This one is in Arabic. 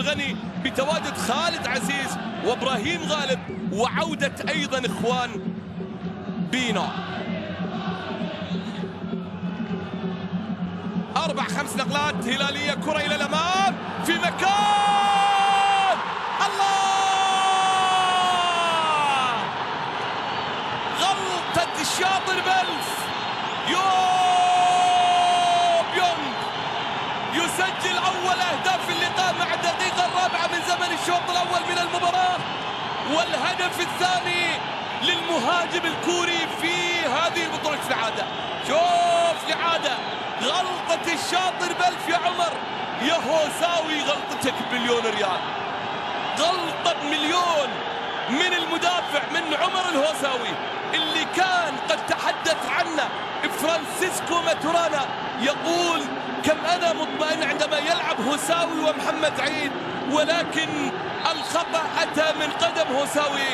غني بتواجد خالد عزيز وابراهيم غالب وعودة ايضا اخوان بينو. 4-5 نقلات هلالية، كرة الى الامام في مكان الله، غلطة الشاطر بلف. يونغ يسجل اول اهداف اللقاء مع الدقيقة 4 من زمن الشوط الاول من المباراة، والهدف الثاني للمهاجم الكوري في هذه البطولة. العادة شوف العادة، غلطة الشاطر بلف يا عمر يا هوساوي، غلطتك بمليون ريال، غلطة بمليون من المدافع من عمر الهوساوي اللي كان قد تحدث عنه فرانسيسكو ماتورانا، يقول كم أنا مطمئن عندما يلعب هوساوي ومحمد عيد، ولكن الخطأ أتى من قدم هوساوي